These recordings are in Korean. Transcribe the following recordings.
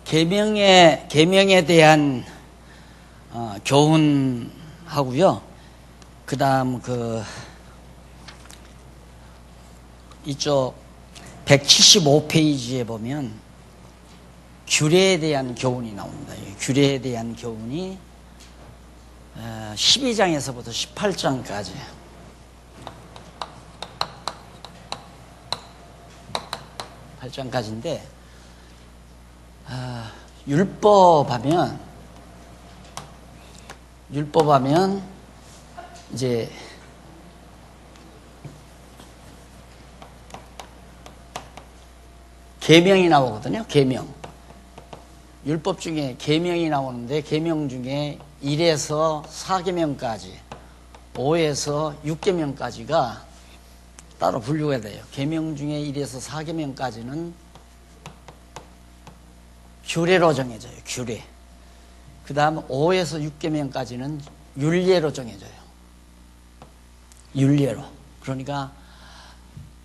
계명에 대한 교훈하고요. 그다음 이쪽 175페이지에 보면 규례에 대한 교훈이 나옵니다. 규례에 대한 교훈이 12장에서부터 18장까지 인데 율법하면 이제 계명이 나오거든요. 계명. 율법 중에 계명이 나오는데 계명 중에 1에서 4계명까지 5에서 6계명까지가 따로 분류가 돼요. 계명 중에 1에서 4계명까지는 규례로 정해져요. 규례. 그 다음 5에서 6계명까지는 율례로 정해져요. 율례로. 그러니까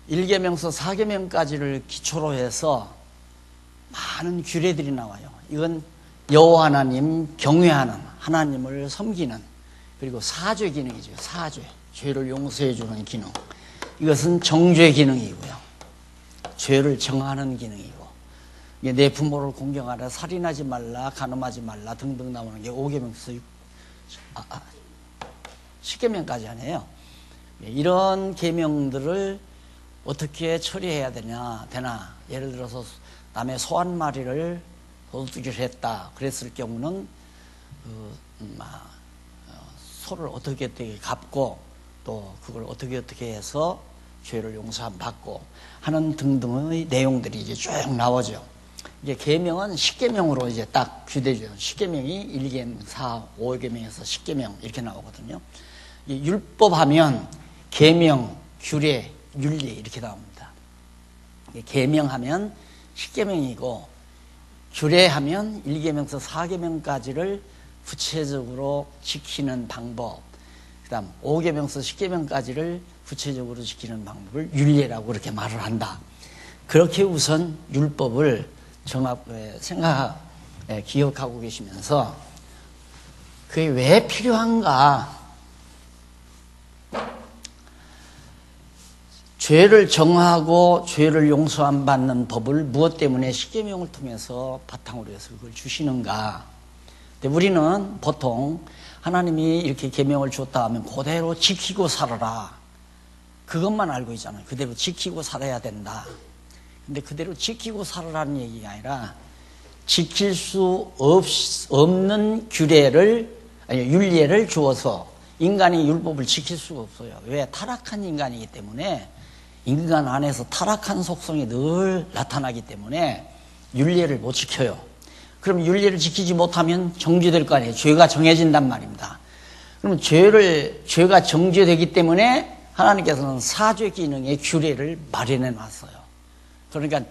1계명서 4계명까지를 기초로 해서 많은 규례들이 나와요. 이건 여호와 하나님 경외하는, 하나님을 섬기는, 그리고 사죄 기능이죠. 사죄. 죄를 용서해 주는 기능. 이것은 정죄 기능이고요. 죄를 정하는 기능이고. 내 부모를 공경하라, 살인하지 말라, 간음하지 말라 등등 나오는 게 5계명서 10계명까지 하네요. 이런 계명들을 어떻게 처리해야 되나. 예를 들어서 남의 소 한 마리를 도둑질을 했다. 그랬을 경우는 소를 어떻게 갚고 또 그걸 어떻게 해서 죄를 용서함 받고 하는 등등의 내용들이 이제 쭉 나오죠. 이제 계명은 10계명으로 이제 딱 규되죠. 10계명이 1계명, 4, 5계명에서 10계명 이렇게 나오거든요. 율법하면 계명, 규례, 율례 이렇게 나옵니다. 계명하면 10계명이고 규례하면 1계명에서 4계명까지를 구체적으로 지키는 방법, 그 다음 5계명에서 10계명까지를 구체적으로 지키는 방법을 율례라고 그렇게 말을 한다. 그렇게 우선 율법을 기억하고 계시면서 그게 왜 필요한가? 죄를 정하고 죄를 용서함 받는 법을 무엇 때문에 십계명을 통해서 바탕으로 해서 그걸 주시는가? 근데 우리는 보통 하나님이 이렇게 계명을 줬다 하면 그대로 지키고 살아라. 그것만 알고 있잖아요. 그대로 지키고 살아야 된다. 근데 그대로 지키고 살아라는 얘기가 아니라 지킬 수 없는 율례를 주어서 인간이 율법을 지킬 수가 없어요. 왜? 타락한 인간이기 때문에 인간 안에서 타락한 속성이 늘 나타나기 때문에 율례를 못 지켜요. 그럼 율례를 지키지 못하면 정죄될 거 아니에요. 죄가 정해진단 말입니다. 그러면 죄가 정죄되기 때문에 하나님께서는 사죄 기능의 규례를 마련해 놨어요. 그러니까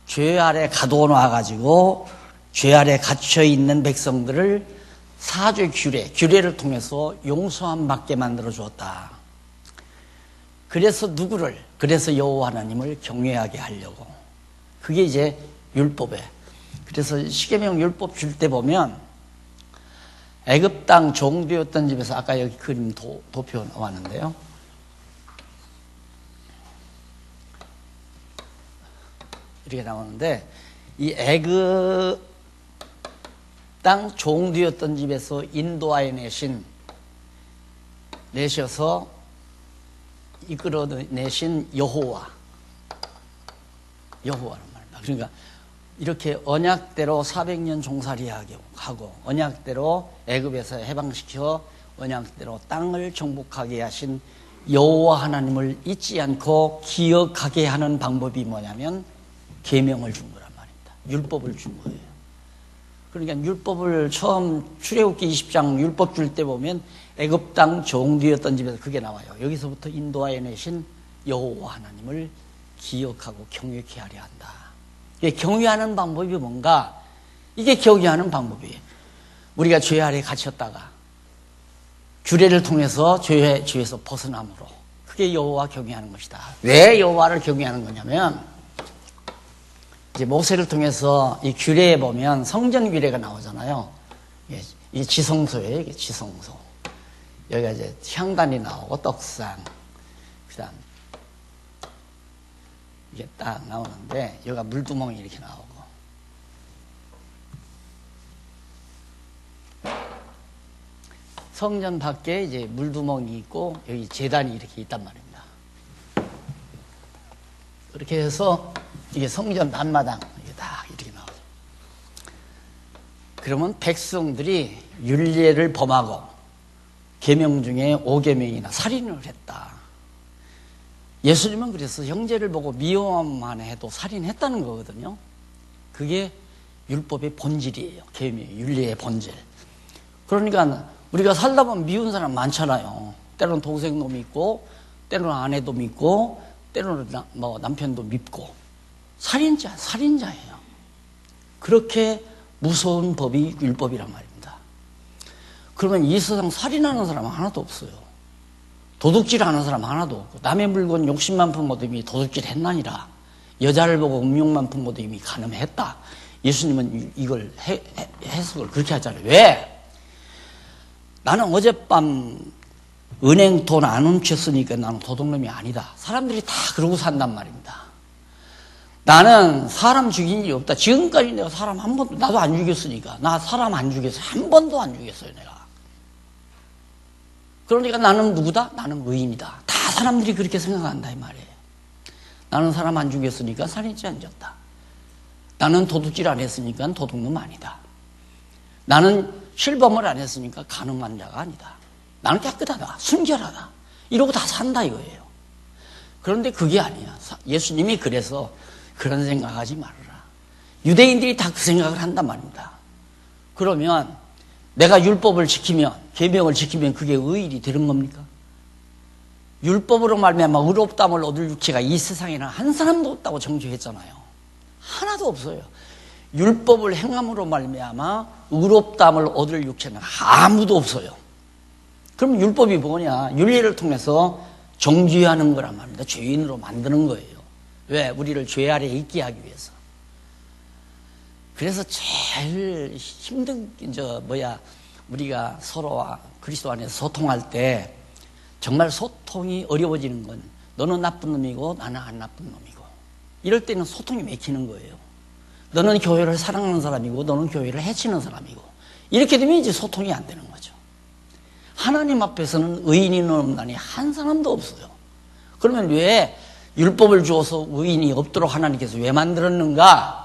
죄 아래 가둬놔가지고 죄 아래 갇혀있는 백성들을 사죄 규례를 통해서 용서함 받게 만들어 주었다. 그래서 여호와 하나님을 경외하게 하려고. 그게 이제 율법에. 그래서 십계명 율법 줄 때 보면 애굽 땅 종되었던 집에서 아까 여기 그림 도표 나왔는데요. 이렇게 나오는데 이 애굽 땅 종되었던 집에서 인도하여 내셔서 이끌어내신 여호와란 말입니다. 그러니까 이렇게 언약대로 400년 종살이하고 언약대로 애굽에서 해방시켜 언약대로 땅을 정복하게 하신 여호와 하나님을 잊지 않고 기억하게 하는 방법이 뭐냐면 계명을 준 거란 말입니다. 율법을 준 거예요. 그러니까 율법을 처음 출애굽기 20장 율법 줄 때 보면 애굽 땅 종되었던 집에서 그게 나와요. 여기서부터 인도하여 내신 여호와 하나님을 기억하고 경외케 하려 한다. 경외하는 방법이 뭔가? 이게 경외하는 방법이에요. 우리가 죄 아래 갇혔다가 규례를 통해서 죄에서 벗어남으로, 그게 여호와 경외하는 것이다. 왜 여호와를 경외하는 거냐면 이제 모세를 통해서 이 규례에 보면 성전 규례가 나오잖아요. 이게 지성소예요. 이게 지성소. 여기가 이제 향단이 나오고 떡상, 그다음 이게 딱 나오는데 여기가 물두멍이 이렇게 나오고 성전 밖에 이제 물두멍이 있고 여기 제단이 이렇게 있단 말입니다. 그렇게 해서 이게 성전 단마당 이게 딱 이렇게 나오죠. 그러면 백성들이 율례를 범하고 계명 중에 5계명이나 살인을 했다. 예수님은 그래서 형제를 보고 미워만 해도 살인했다는 거거든요. 그게 율법의 본질이에요. 계명, 율례의 본질. 그러니까 우리가 살다 보면 미운 사람 많잖아요. 때로는 동생도 믿고, 때로는 아내도 믿고, 때로는 남편도 믿고. 살인자예요. 그렇게 무서운 법이 율법이란 말입니다. 그러면 이 세상 살인하는 사람은 하나도 없어요. 도둑질하는 사람 하나도 없고, 남의 물건 욕심만 품고도 이미 도둑질 했나니라. 여자를 보고 음욕만 품고도 이미 간음했다. 예수님은 이걸 해석을 그렇게 하잖아요. 왜? 나는 어젯밤 은행 돈 안 훔쳤으니까 나는 도둑놈이 아니다. 사람들이 다 그러고 산단 말입니다. 나는 사람 죽인 일이 없다. 지금까지 내가 사람 한 번도, 나도 안 죽였으니까. 나 사람 안 죽였어요. 한 번도 안 죽였어요, 내가. 그러니까 나는 누구다? 나는 의인이다. 다 사람들이 그렇게 생각한다, 이 말이에요. 나는 사람 안 죽였으니까 살인죄 안 졌다. 나는 도둑질 안 했으니까 도둑놈 아니다. 나는 실범을 안 했으니까 간음한 자가 아니다. 나는 깨끗하다. 순결하다. 이러고 다 산다 이거예요. 그런데 그게 아니야. 예수님이 그래서 그런 생각하지 말아라. 유대인들이 다 그 생각을 한단 말입니다. 그러면 내가 율법을 지키면, 계명을 지키면 그게 의인이 되는 겁니까? 율법으로 말미암아 의롭다함을 얻을 육체가 이 세상에는 한 사람도 없다고 정죄했잖아요. 하나도 없어요. 율법을 행함으로 말미암아 의롭다함을 얻을 육체는 아무도 없어요. 그럼 율법이 뭐냐? 윤리를 통해서 정죄하는 거란 말입니다. 죄인으로 만드는 거예요. 왜? 우리를 죄 아래에 있게 하기 위해서. 그래서 제일 힘든 우리가 서로와 그리스도 안에서 소통할 때 정말 소통이 어려워지는 건 너는 나쁜 놈이고 나는 안 나쁜 놈이고 이럴 때는 소통이 막히는 거예요. 너는 교회를 사랑하는 사람이고 너는 교회를 해치는 사람이고 이렇게 되면 이제 소통이 안 되는 거죠. 하나님 앞에서는 의인이 없나니 한 사람도 없어요. 그러면 왜 율법을 주어서 의인이 없도록 하나님께서 왜 만들었는가?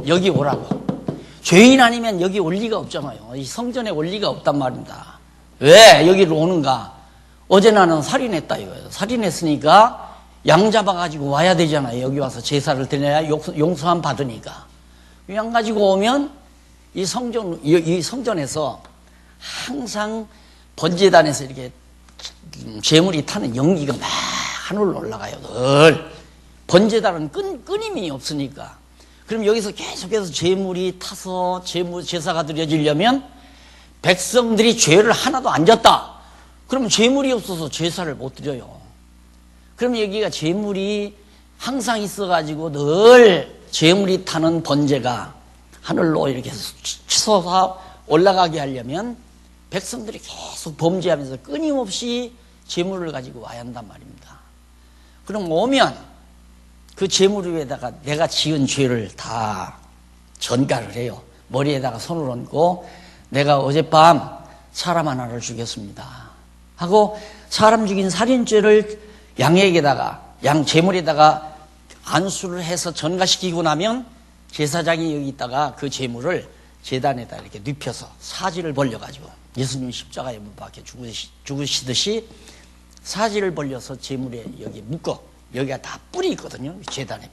여기 오라고. 죄인 아니면 여기 올 리가 없잖아요. 이 성전에 올 리가 없단 말입니다. 왜 여기로 오는가? 어제 나는 살인했다 이거예요. 살인했으니까 양 잡아가지고 와야 되잖아요. 여기 와서 제사를 드려야 용서함 받으니까. 양 가지고 오면 이 성전에서 항상 번제단에서 이렇게 제물이 타는 연기가 막 하늘로 올라가요. 늘. 번제단은 끊임이 없으니까. 그럼 여기서 계속해서 제물이 타서 제사가 드려지려면 백성들이 죄를 하나도 안 졌다. 그럼 제물이 없어서 제사를 못 드려요. 그럼 여기가 제물이 항상 있어가지고 늘 제물이 타는 번제가 하늘로 이렇게 치솟아 올라가게 하려면 백성들이 계속 범죄하면서 끊임없이 제물을 가지고 와야 한단 말입니다. 그럼 오면 그 제물 위에다가 내가 지은 죄를 다 전가를 해요. 머리에다가 손을 얹고 내가 어젯밤 사람 하나를 죽였습니다 하고 사람 죽인 살인죄를 양 제물에다가 안수를 해서 전가시키고 나면 제사장이 여기 있다가 그 제물을 제단에다 이렇게 눕혀서 사지를 벌려가지고 예수님 십자가에 못 박혀 죽으시듯이 사지를 벌려서 제물에 여기 묶어. 여기가 다 뿔이 있거든요. 제단에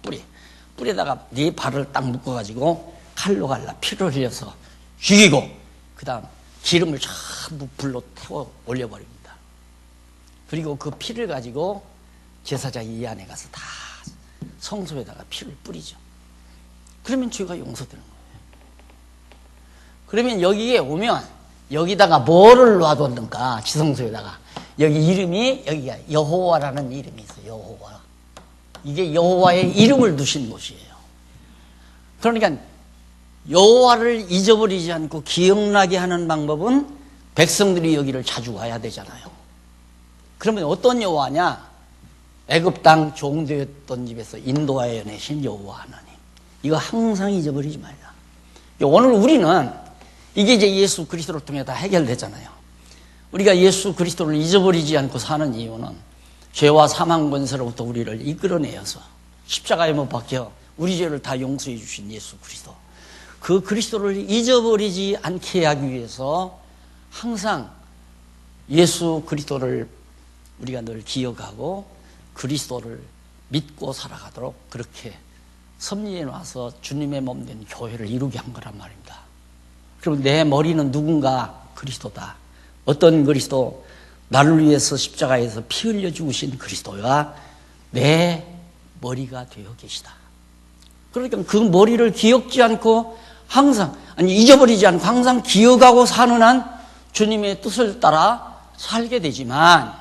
뿔에다가 네 발을 딱 묶어가지고 칼로 갈라 피를 흘려서 죽이고 그 다음 기름을 전부 불로 태워 올려버립니다. 그리고 그 피를 가지고 제사장이 이 안에 가서 다 성소에다가 피를 뿌리죠. 그러면 죄가 용서되는 거예요. 그러면 여기에 오면 여기다가 뭐를 놔뒀는가? 지성소에다가 여기 이름이 여기가 여호와라는 이름이 있어요. 여호와. 이게 여호와의 이름을 두신 곳이에요. 그러니까 여호와를 잊어버리지 않고 기억나게 하는 방법은 백성들이 여기를 자주 와야 되잖아요. 그러면 어떤 여호와냐? 애굽 땅 종되었던 집에서 인도하여 내신 여호와 하나님. 이거 항상 잊어버리지 말라. 오늘 우리는 이게 이제 예수 그리스도를 통해 다 해결되잖아요. 우리가 예수 그리스도를 잊어버리지 않고 사는 이유는 죄와 사망 권세로부터 우리를 이끌어내어서 십자가에 못 박혀 우리 죄를 다 용서해 주신 예수 그리스도, 그 그리스도를 잊어버리지 않게 하기 위해서 항상 예수 그리스도를 우리가 늘 기억하고 그리스도를 믿고 살아가도록 그렇게 섭리해 놔서 주님의 몸된 교회를 이루게 한 거란 말입니다. 그럼 내 머리는 누군가? 그리스도다. 어떤 그리스도? 나를 위해서 십자가에서 피 흘려 죽으신 그리스도가 내 머리가 되어 계시다. 그러니까 그 머리를 기억지 않고 항상, 잊어버리지 않고 항상 기억하고 사는 한 주님의 뜻을 따라 살게 되지만,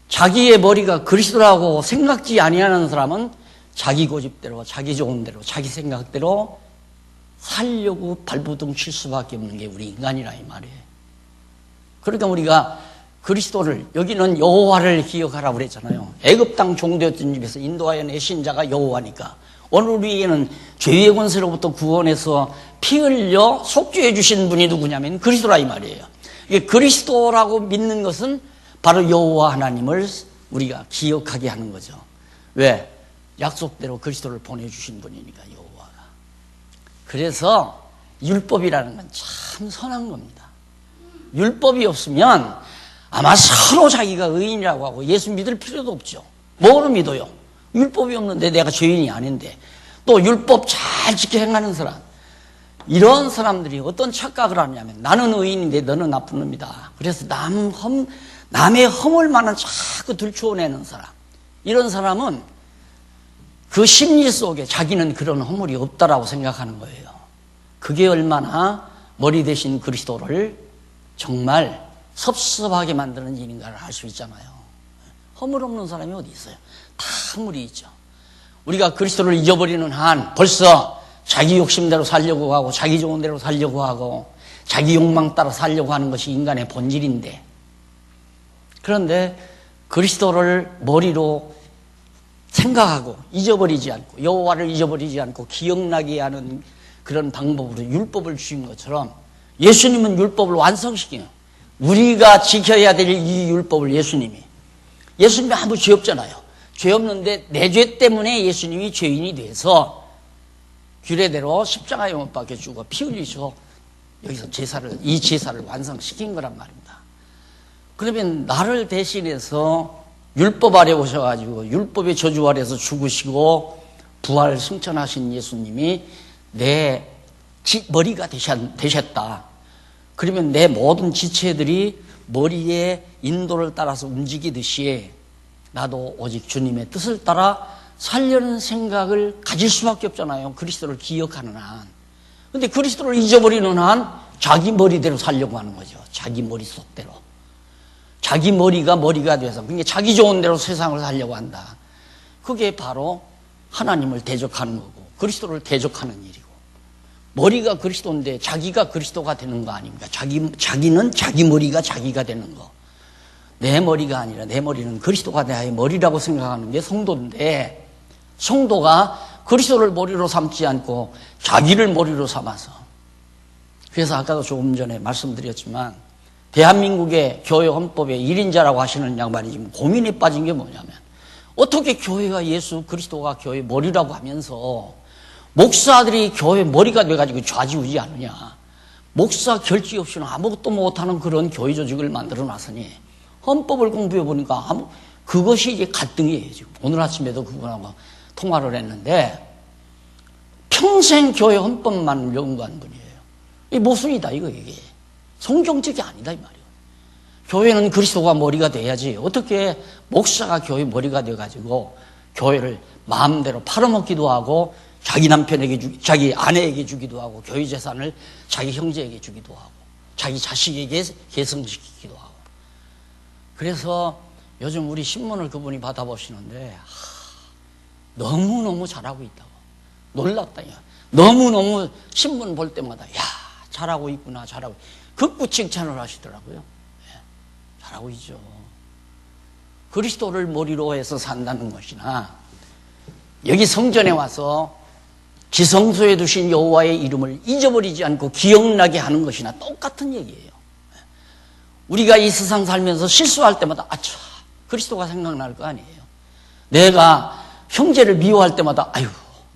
자기의 머리가 그리스도라고 생각지 아니하는 사람은 자기 고집대로, 자기 좋은 대로, 자기 생각대로 살려고 발부둥 칠 수밖에 없는 게 우리 인간이라 이 말이에요. 그러니까 우리가 그리스도를, 여기는 여호와를 기억하라고 그랬잖아요. 애굽 땅 종되었던 집에서 인도하여 내신 자가 여호와니까 오늘 우리에게는 죄의 권세로부터 구원해서 피 흘려 속죄해 주신 분이 누구냐면 그리스도라 이 말이에요. 이게 그리스도라고 믿는 것은 바로 여호와 하나님을 우리가 기억하게 하는 거죠. 왜? 약속대로 그리스도를 보내주신 분이니까 여호와가. 그래서 율법이라는 건 참 선한 겁니다. 율법이 없으면 아마 서로 자기가 의인이라고 하고 예수 믿을 필요도 없죠. 뭐로 믿어요? 율법이 없는데 내가 죄인이 아닌데. 또 율법 잘 지켜 행하는 사람, 이런 사람들이 어떤 착각을 하냐면 나는 의인인데 너는 나쁜 놈이다. 그래서 남의 허물만은 자꾸 들추어내는 사람, 이런 사람은 그 심리 속에 자기는 그런 허물이 없다라고 생각하는 거예요. 그게 얼마나 머리 대신 그리스도를 정말 섭섭하게 만드는 일인가를 알 수 있잖아요. 허물 없는 사람이 어디 있어요? 다 허물이 있죠. 우리가 그리스도를 잊어버리는 한 벌써 자기 욕심대로 살려고 하고 자기 좋은 대로 살려고 하고 자기 욕망 따라 살려고 하는 것이 인간의 본질인데, 그런데 그리스도를 머리로 생각하고 잊어버리지 않고 여호와를 잊어버리지 않고 기억나게 하는 그런 방법으로 율법을 주신 것처럼 예수님은 율법을 완성시켜요. 우리가 지켜야 될 이 율법을 예수님이 아무 죄 없잖아요. 죄 없는데 내 죄 때문에 예수님이 죄인이 돼서 규례대로 십자가에 못 박혀 죽어 피 흘리셔 여기서 이 제사를 완성시킨 거란 말입니다. 그러면 나를 대신해서 율법 아래 오셔가지고 율법의 저주 아래서 죽으시고 부활 승천하신 예수님이 내 머리가 되셨다. 그러면 내 모든 지체들이 머리의 인도를 따라서 움직이듯이 나도 오직 주님의 뜻을 따라 살려는 생각을 가질 수밖에 없잖아요. 그리스도를 기억하는 한. 근데 그리스도를 잊어버리는 한 자기 머리대로 살려고 하는 거죠. 자기 머릿속대로. 자기 머리가 돼서 그러니까 자기 좋은 대로 세상을 살려고 한다. 그게 바로 하나님을 대적하는 거고 그리스도를 대적하는 일이고, 머리가 그리스도인데 자기가 그리스도가 되는 거 아닙니까? 자기는 자기 머리가 자기가 되는 거. 내 머리가 아니라 내 머리는 그리스도가 나의 머리라고 생각하는 게 성도인데, 성도가 그리스도를 머리로 삼지 않고 자기를 머리로 삼아서, 그래서 아까도 조금 전에 말씀드렸지만 대한민국의 교회 헌법에 1인자라고 하시는 양반이 지금 고민에 빠진 게 뭐냐면, 어떻게 교회가 예수 그리스도가 교회 머리라고 하면서 목사들이 교회 머리가 돼가지고 좌지우지 않느냐. 목사 결지 없이는 아무것도 못하는 그런 교회 조직을 만들어 놨으니 헌법을 공부해 보니까 그것이 이제 갈등이에요. 지금 오늘 아침에도 그분하고 통화를 했는데 평생 교회 헌법만 연구한 분이에요. 이 모순이다 이게. 성경적이 아니다 이 말이에요. 교회는 그리스도가 머리가 돼야지 어떻게 목사가 교회 머리가 돼가지고 교회를 마음대로 팔아먹기도 하고 자기 남편에게 자기 아내에게 주기도 하고 교회 재산을 자기 형제에게 주기도 하고 자기 자식에게 계승시키기도 하고. 그래서 요즘 우리 신문을 그분이 받아보시는데 너무너무 잘하고 있다고. 놀랐다. 야. 너무너무 신문 볼 때마다 야 잘하고 있구나 잘하고 극구 칭찬을 하시더라고요. 예, 잘하고 있죠. 그리스도를 머리로 해서 산다는 것이나 여기 성전에 와서 지성소에 두신 여호와의 이름을 잊어버리지 않고 기억나게 하는 것이나 똑같은 얘기예요. 우리가 이 세상 살면서 실수할 때마다 아차 그리스도가 생각날 거 아니에요. 내가 형제를 미워할 때마다 아유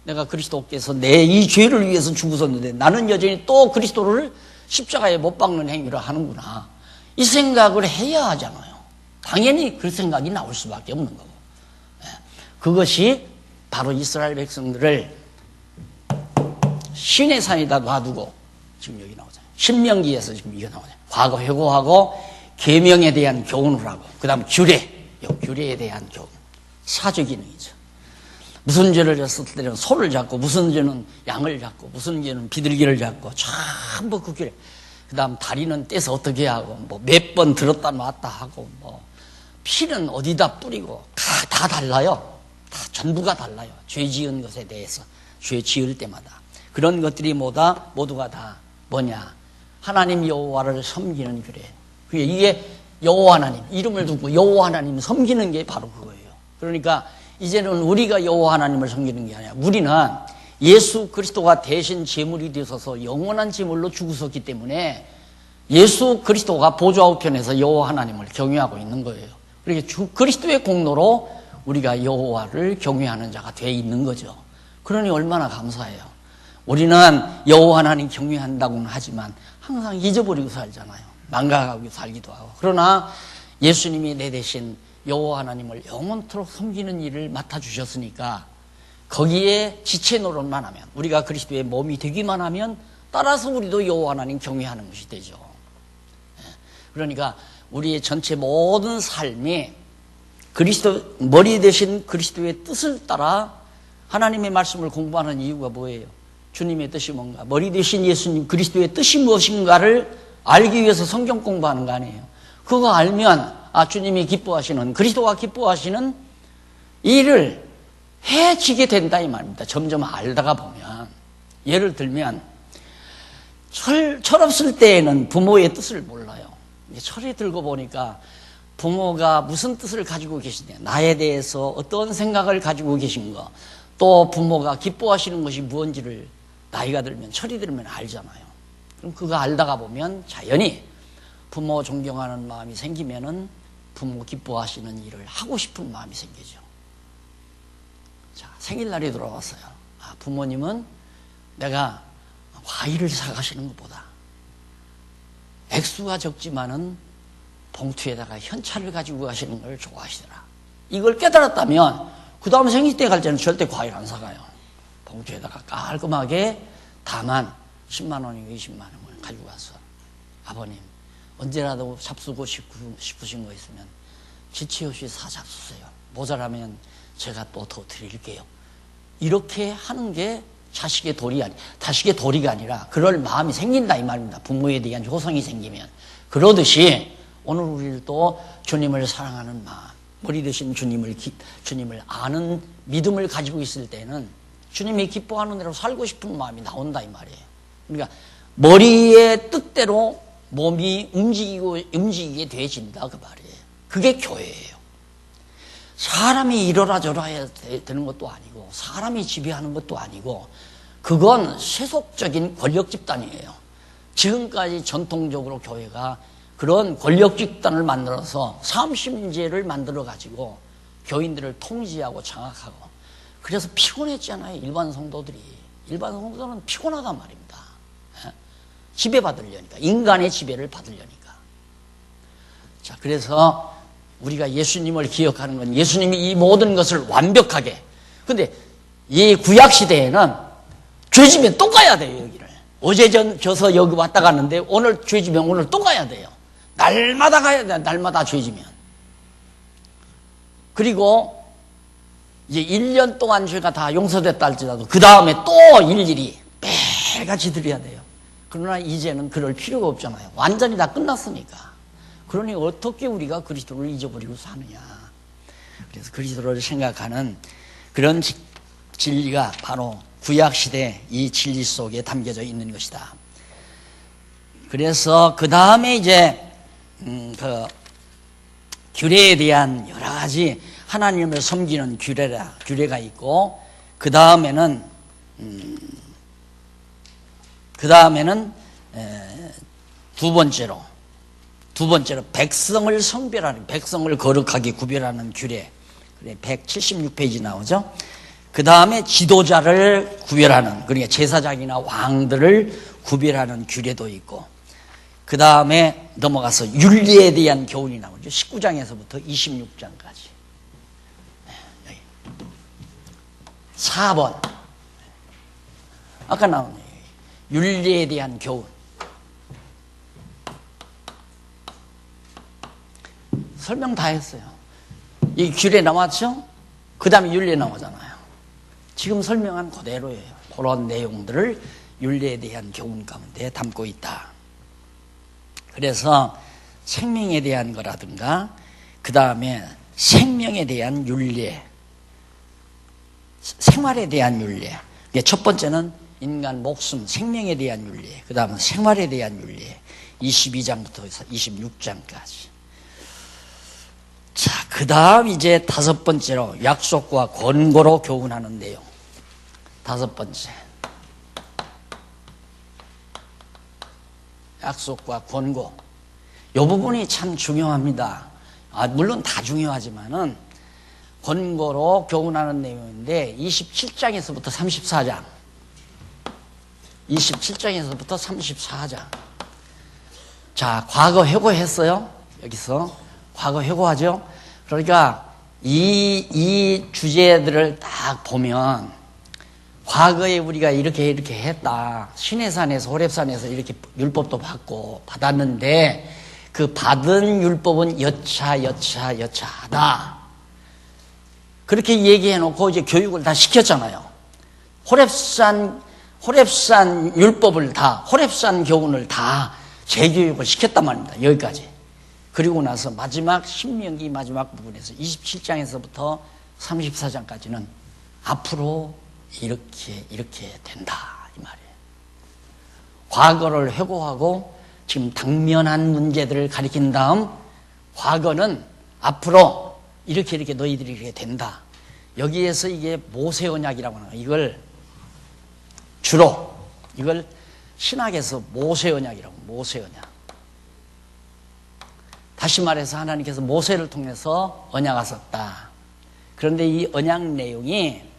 내가 그리스도께서 내 이 죄를 위해서 죽으셨는데 나는 여전히 또 그리스도를 십자가에 못 박는 행위를 하는구나. 이 생각을 해야 하잖아요. 당연히 그 생각이 나올 수밖에 없는 거고. 그것이 바로 이스라엘 백성들을 신의 산에다 놔두고 지금 여기 나오잖아요. 신명기에서 지금 이거 나오잖아요. 과거 회고하고 계명에 대한 교훈을 하고 그 다음 규례에 대한 교훈. 사주 기능이죠. 무슨 죄를 졌을 때는 소를 잡고 무슨 죄는 양을 잡고 무슨 죄는 비둘기를 잡고 전부 그 규례. 그 다음 다리는 떼서 어떻게 하고 뭐 몇 번 들었다 놨다 하고 뭐 피는 어디다 뿌리고 다 달라요. 다 전부가 달라요. 죄 지은 것에 대해서 죄 지을 때마다 그런 것들이 모두가 다 뭐냐 하나님 여호와를 섬기는 규례. 이게 여호와 하나님 이름을 두고 여호와 하나님 섬기는 게 바로 그거예요. 그러니까 이제는 우리가 여호와 하나님을 섬기는 게 아니라 우리는 예수 그리스도가 대신 제물이 되셔서 영원한 제물로 죽으셨기 때문에 예수 그리스도가 보좌 우편에서 여호와 하나님을 경외하고 있는 거예요. 그러니까 주 그리스도의 공로로 우리가 여호와를 경외하는 자가 돼 있는 거죠. 그러니 얼마나 감사해요. 우리는 여호와 하나님 경외한다고는 하지만 항상 잊어버리고 살잖아요. 망각하고 살기도 하고. 그러나 예수님이 내 대신 여호와 하나님을 영원토록 섬기는 일을 맡아주셨으니까 거기에 지체 노릇만 하면 우리가 그리스도의 몸이 되기만 하면 따라서 우리도 여호와 하나님 경외하는 것이 되죠. 그러니까 우리의 전체 모든 삶이 그리스도 머리 대신 그리스도의 뜻을 따라 하나님의 말씀을 공부하는 이유가 뭐예요? 주님의 뜻이 뭔가? 머리 대신 예수님 그리스도의 뜻이 무엇인가를 알기 위해서 성경 공부하는 거 아니에요? 그거 알면 주님이 기뻐하시는 그리스도가 기뻐하시는 일을 해지게 된다 이 말입니다. 점점 알다가 보면 예를 들면 철없을 때에는 부모의 뜻을 몰라요. 철이 들고 보니까 부모가 무슨 뜻을 가지고 계시냐 나에 대해서 어떤 생각을 가지고 계신가 또 부모가 기뻐하시는 것이 무엇인지를 나이가 들면 철이 들면 알잖아요. 그럼 그거 알다가 보면 자연히 부모 존경하는 마음이 생기면은 부모 기뻐하시는 일을 하고 싶은 마음이 생기죠. 자, 생일날이 돌아왔어요. 부모님은 내가 과일을 사가시는 것보다 액수가 적지만은 봉투에다가 현찰을 가지고 가시는 걸 좋아하시더라. 이걸 깨달았다면 그 다음 생일 때 갈 때는 절대 과일 안 사가요. 봉투에다가 깔끔하게 다만 10만 원이고 20만 원을 가지고 가서 아버님 언제라도 잡수고 싶으신 거 있으면 지체 없이 사 잡수세요. 모자라면 제가 또 더 드릴게요. 이렇게 하는 게 자식의 도리가 아니라 그럴 마음이 생긴다 이 말입니다. 부모에 대한 효성이 생기면. 그러듯이 오늘 우리도 주님을 사랑하는 마음, 머리 대신 주님을 아는 믿음을 가지고 있을 때는 주님이 기뻐하는 대로 살고 싶은 마음이 나온다 이 말이에요. 그러니까 머리의 뜻대로 몸이 움직이게 되어진다 그 말이에요. 그게 교회예요. 사람이 이러라 저러라 해야 되는 것도 아니고 사람이 지배하는 것도 아니고 그건 세속적인 권력 집단이에요. 지금까지 전통적으로 교회가 그런 권력 집단을 만들어서 삼심제를 만들어 가지고 교인들을 통제하고 장악하고 그래서 피곤했잖아요. 일반 성도들은 피곤하단 말입니다. 지배받으려니까 인간의 지배를 받으려니까. 자, 그래서 우리가 예수님을 기억하는 건 예수님이 이 모든 것을 완벽하게. 근데 이 구약 시대에는 죄지면 또 가야 돼요. 여기를 어제 져서 여기 왔다 갔는데 오늘 죄지면 오늘 또 가야 돼요. 날마다 가야 돼요. 날마다 죄지면. 그리고 이제 1년 동안 죄가 다 용서됐다 할지라도 그 다음에 또 일일이 매일같이 드려야 돼요. 그러나 이제는 그럴 필요가 없잖아요. 완전히 다 끝났으니까. 그러니 어떻게 우리가 그리스도를 잊어버리고 사느냐. 그래서 그리스도를 생각하는 그런 진리가 바로 구약시대 이 진리 속에 담겨져 있는 것이다. 그래서 그 다음에 이제 그 규례에 대한 여러 가지 하나님을 섬기는 규례가 있고, 그 다음에는 두 번째로 백성을 성별하는, 백성을 거룩하게 구별하는 규례. 그래 176페이지 나오죠. 그 다음에 지도자를 구별하는, 그러니까 제사장이나 왕들을 구별하는 규례도 있고, 그 다음에 넘어가서 윤리에 대한 교훈이 나오죠. 19장에서부터 26장까지. 4번. 아까 나온 윤리에 대한 교훈. 설명 다 했어요. 이 규례 나왔죠? 그 다음에 윤리 나오잖아요. 지금 설명한 그대로예요. 그런 내용들을 윤리에 대한 교훈 가운데 담고 있다. 그래서 생명에 대한 거라든가, 그 다음에 생명에 대한 윤리, 생활에 대한 윤리. 첫 번째는 인간 목숨, 생명에 대한 윤리, 그 다음은 생활에 대한 윤리. 22장부터 해서 26장까지. 자, 그 다음 이제 다섯 번째로 약속과 권고로 교훈하는 내용. 다섯 번째. 약속과 권고. 이 부분이 참 중요합니다. 물론 다 중요하지만은 권고로 교훈하는 내용인데 27장에서부터 34장. 27장에서부터 34장. 자, 과거 회고했어요. 여기서 과거 회고하죠. 그러니까 이 주제들을 딱 보면 과거에 우리가 이렇게 했다. 시내산에서 호렙산에서 이렇게 율법도 받았는데 그 받은 율법은 여차하다. 그렇게 얘기해놓고 이제 교육을 다 시켰잖아요. 호렙산 율법을 호렙산 교훈을 다 재교육을 시켰단 말입니다. 여기까지. 그리고 나서 마지막 신명기 마지막 부분에서 27장에서부터 34장까지는 앞으로 이렇게 된다 이 말이에요. 과거를 회고하고 지금 당면한 문제들을 가리킨 다음 과거는 앞으로 이렇게 너희들이 이렇게 된다. 여기에서 이게 모세 언약이라고 하는 거예요. 이걸 신학에서 모세 언약이라고. 모세 언약. 다시 말해서 하나님께서 모세를 통해서 언약하셨다. 그런데 이 언약 내용이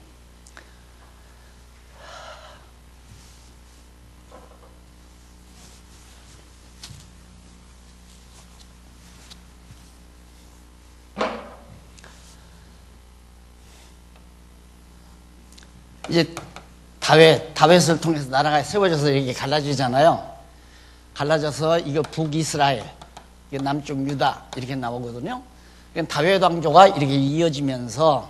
이제 다윗을 통해서 나라가 세워져서 이렇게 갈라지잖아요. 갈라져서 이거 북이스라엘, 이게 남쪽 유다 이렇게 나오거든요. 다윗 왕조가 이렇게 이어지면서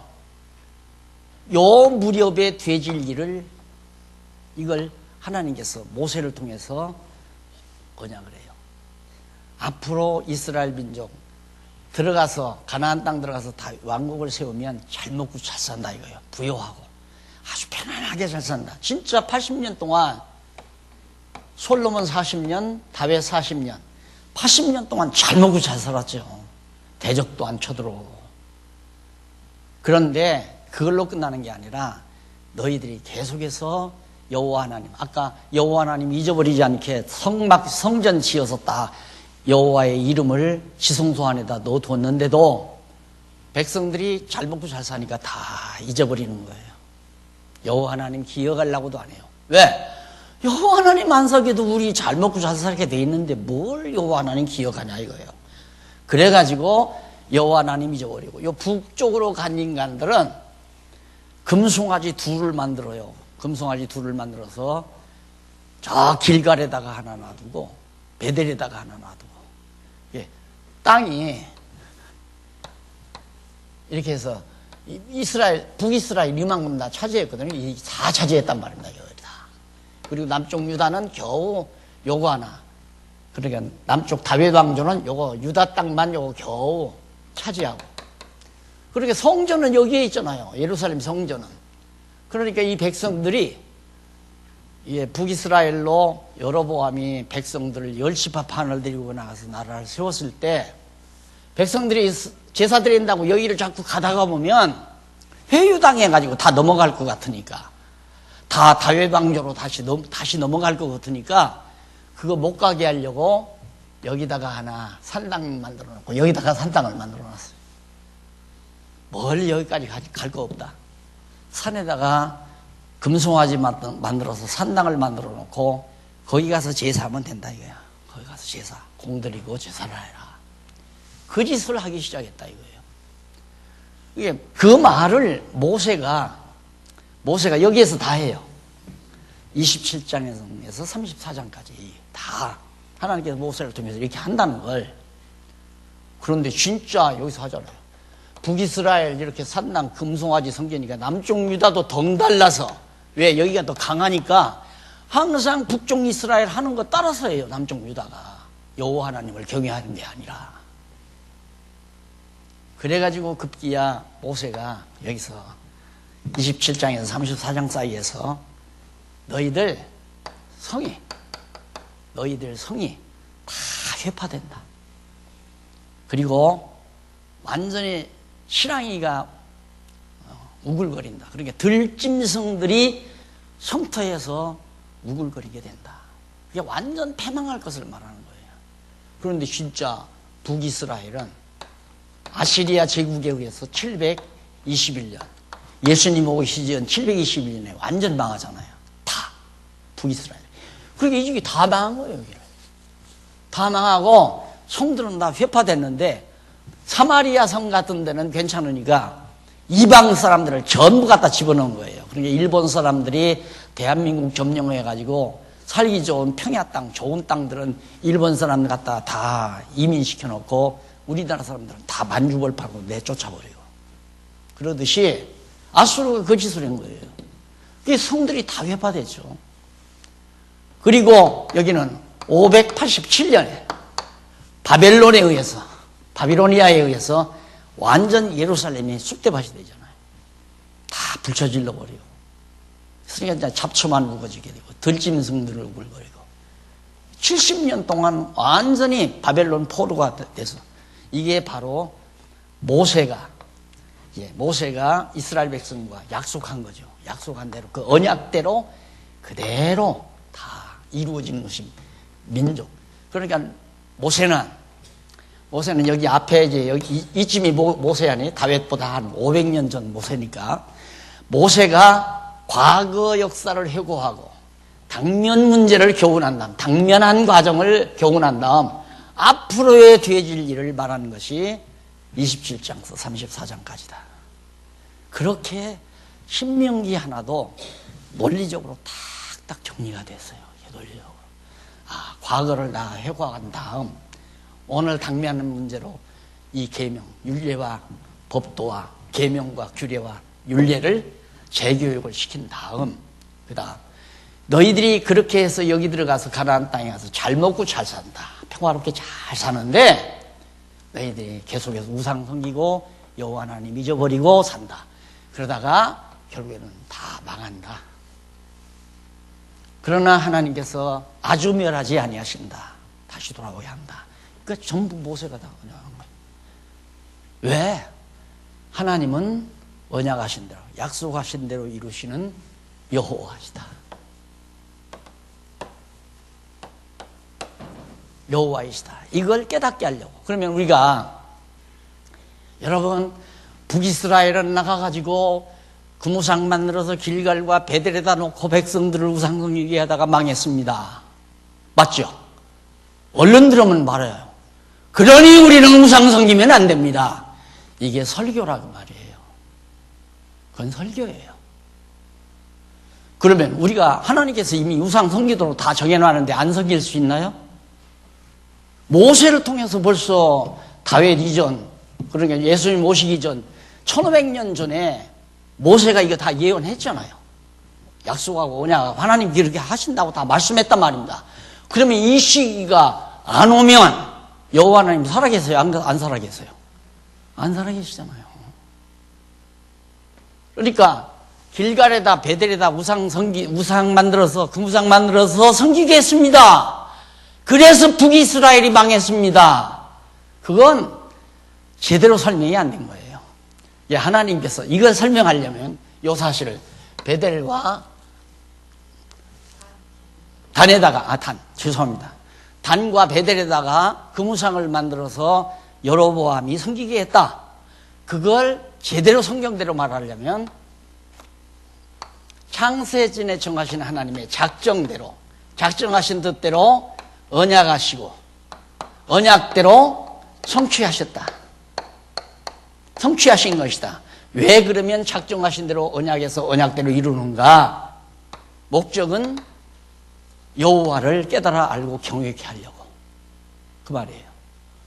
요 무렵에 되질 일을 이걸 하나님께서 모세를 통해서 언약을 해요. 앞으로 이스라엘 민족 들어가서 가나안 땅 들어가서 다 왕국을 세우면 잘 먹고 잘 산다 이거예요. 부유하고 아주 편안하게 잘 산다. 진짜 80년 동안 솔로몬 40년, 다윗 40년, 80년 동안 잘 먹고 잘 살았죠. 대적도 안 쳐들어오고. 그런데 그걸로 끝나는 게 아니라 너희들이 계속해서 여호와 하나님, 아까 여호와 하나님 잊어버리지 않게 성전 지어서 딱 여호와의 이름을 지성소 안에다 넣어뒀는데도 백성들이 잘 먹고 잘 사니까 다 잊어버리는 거예요. 여호와 하나님 기억하려고도 안 해요. 왜? 여호와 하나님 안석에도 우리 잘 먹고 잘 살게 돼 있는데 뭘 여호와 하나님 기억하냐 이거예요. 그래가지고 여호와 하나님 잊어버리고, 요 북쪽으로 간 인간들은 금송아지 둘을 만들어요. 금송아지 둘을 만들어서 저 길갈에다가 하나 놔두고 베델에다가 하나 놔두고, 예, 땅이 이렇게 해서 북이스라엘 이만큼 다 차지했거든요. 다 차지했단 말입니다. 여기다. 그리고 남쪽 유다는 겨우 요거 하나. 그러니까 남쪽 다윗 왕조는 요거 유다 땅만 요거 겨우 차지하고. 그러니까 성전은 여기에 있잖아요. 예루살렘 성전은. 그러니까 이 백성들이 북이스라엘로 여로보암이 백성들을 10지파 판을 데리고 나가서 나라를 세웠을 때 백성들이 제사 드린다고 여기를 자꾸 가다가 보면 회유당해가지고 다 넘어갈 것 같으니까, 다 다회방조로 다시 넘어갈 것 같으니까 그거 못 가게 하려고 여기다가 하나 산당 만들어 놓고 여기다가 산당을 만들어 놨어요. 멀리 여기까지 갈 거 없다. 산에다가 금송아지 만들어서 산당을 만들어 놓고 거기 가서 제사하면 된다 이거야. 거기 가서 제사 공드리고 제사를 해라. 그 짓을 하기 시작했다 이거예요. 이게 그 말을 모세가 여기에서 다 해요. 27장에서 34장까지 다 하나님께서 모세를 통해서 이렇게 한다는 걸. 그런데 진짜 여기서 하잖아요. 북이스라엘 이렇게 산당 금송아지 성전이니까 남쪽 유다도 덩달라서, 왜? 여기가 더 강하니까 항상 북쪽 이스라엘 하는 거 따라서 해요. 남쪽 유다가 여호와 하나님을 경외하는 게 아니라. 그래가지고 급기야 모세가 여기서 27장에서 34장 사이에서 너희들 성이 다 회파된다. 그리고 완전히 실랑이가 우글거린다. 그러니까 들짐승들이 성터에서 우글거리게 된다. 이게 완전 패망할 것을 말하는 거예요. 그런데 진짜 북이스라엘은 아시리아 제국에 의해서 721년, 예수님 오시기 전 721년에 완전 망하잖아요. 다 북이스라엘. 그러니까 이 집이 다 망한 거예요. 여기를 다 망하고 성들은 다 회파됐는데 사마리아 성 같은 데는 괜찮으니까 이방 사람들을 전부 갖다 집어넣은 거예요. 그러니까 일본 사람들이 대한민국 점령해가지고 살기 좋은 평야 땅, 좋은 땅들은 일본 사람들 갖다 다 이민시켜놓고 우리나라 사람들은 다 만주벌파로 내쫓아버려요. 그러듯이 아수르가 그 짓을 한 거예요. 그게 성들이 다 회파됐죠. 그리고 여기는 587년에 바빌로니아에 의해서 완전 예루살렘이 쑥대밭이 되잖아요. 다 불쳐질러 버리고. 그러니까 이제 잡초만 우거지게 되고 들짐승들을 우글거리고 70년 동안 완전히 바벨론 포로가 돼서, 이게 바로 모세가 이스라엘 백성과 약속한 거죠. 약속한 대로 그 언약대로 그대로 다 이루어진 것이 민족. 그러니까 모세는 여기 앞에 이쯤이 모세 아니에요? 다윗보다 한 500년 전 모세니까 모세가 과거 역사를 회고하고 당면 문제를 교훈한 다음, 당면한 과정을 교훈한 다음 앞으로의 되어질 일을 말하는 것이 27장에서 34장까지다. 그렇게 신명기 하나도 논리적으로 탁탁 정리가 됐어요. 논리적으로. 과거를 다 회고한 다음 오늘 당면하는 문제로 이 계명, 율례와 법도와 계명과 규례와 율례를 재교육을 시킨 다음, 그다음 너희들이 그렇게 해서 여기 들어가서 가나안 땅에 가서 잘 먹고 잘 산다. 평화롭게 잘 사는데 너희들이 계속해서 우상 섬기고 여호와 하나님 잊어버리고 산다. 그러다가 결국에는 다 망한다. 그러나 하나님께서 아주 멸하지 아니하신다. 다시 돌아오야 한다. 그러니까 전부 모세가 다 언약한 거예요. 왜? 하나님은 언약하신 대로, 약속하신 대로 이루시는 여호와이시다. 여호와이시다. 이걸 깨닫게 하려고. 그러면 우리가, 여러분, 북이스라엘은 나가가지고 금우상 만들어서 길갈과 베델에다 놓고 백성들을 우상 섬기게 하다가 망했습니다. 맞죠? 얼른 들으면 말해요. 그러니 우리는 우상 섬기면 안 됩니다. 이게 설교라고 말이에요. 그건 설교예요. 그러면 우리가 하나님께서 이미 우상 섬기도록 다 정해놨는데 안 섬길 수 있나요? 모세를 통해서 벌써 다윗 이전, 그러니까 예수님 오시기 전 1500년 전에 모세가 이거 다 예언했잖아요. 약속하고 언약하고 하나님 그렇게 하신다고 다 말씀했단 말입니다. 그러면 이 시기가 안 오면 여호와 하나님 살아계세요? 안 살아계세요? 안 살아계시잖아요. 그러니까 길갈에다 베델에다 우상 만들어서 금우상 만들어서 섬기게 했습니다. 그래서 북이스라엘이 망했습니다. 그건 제대로 설명이 안 된 거예요. 예, 하나님께서 이걸 설명하려면 요 사실을 베델과 죄송합니다. 단과 베델에다가 금우상을 만들어서 여로보암이 섬기게 했다. 그걸 제대로 성경대로 말하려면 창세전에 정하신 하나님의 작정대로, 작정하신 뜻대로 언약하시고 언약대로 성취하셨다. 성취하신 것이다. 왜 그러면 작정하신 대로 언약에서 언약대로 이루는가? 목적은 여호와를 깨달아 알고 경외케 하려고. 그 말이에요.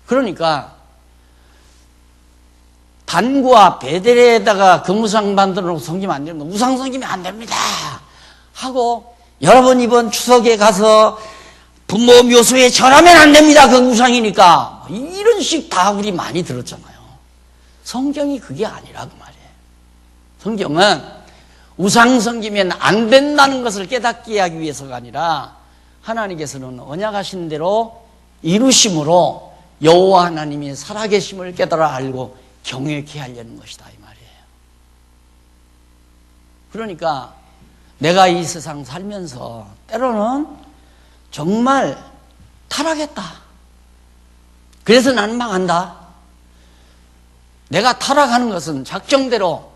그러니까 단과 베델에다가 금우상 만들어 놓고 섬기면 안 됩니다. 우상 섬기면 안 됩니다. 하고 여러분 이번 추석에 가서 부모 묘소에 절하면 안 됩니다. 그 우상이니까. 이런 식 다 우리 많이 들었잖아요. 성경이 그게 아니라 그 말이에요. 성경은 우상 섬기면 안 된다는 것을 깨닫게 하기 위해서가 아니라 하나님께서는 언약하신 대로 이루심으로 여호와 하나님이 살아계심을 깨달아 알고 경외케 하려는 것이다 이 말이에요. 그러니까 내가 이 세상 살면서 때로는 정말 타락했다. 그래서 나는 망한다. 내가 타락하는 것은 작정대로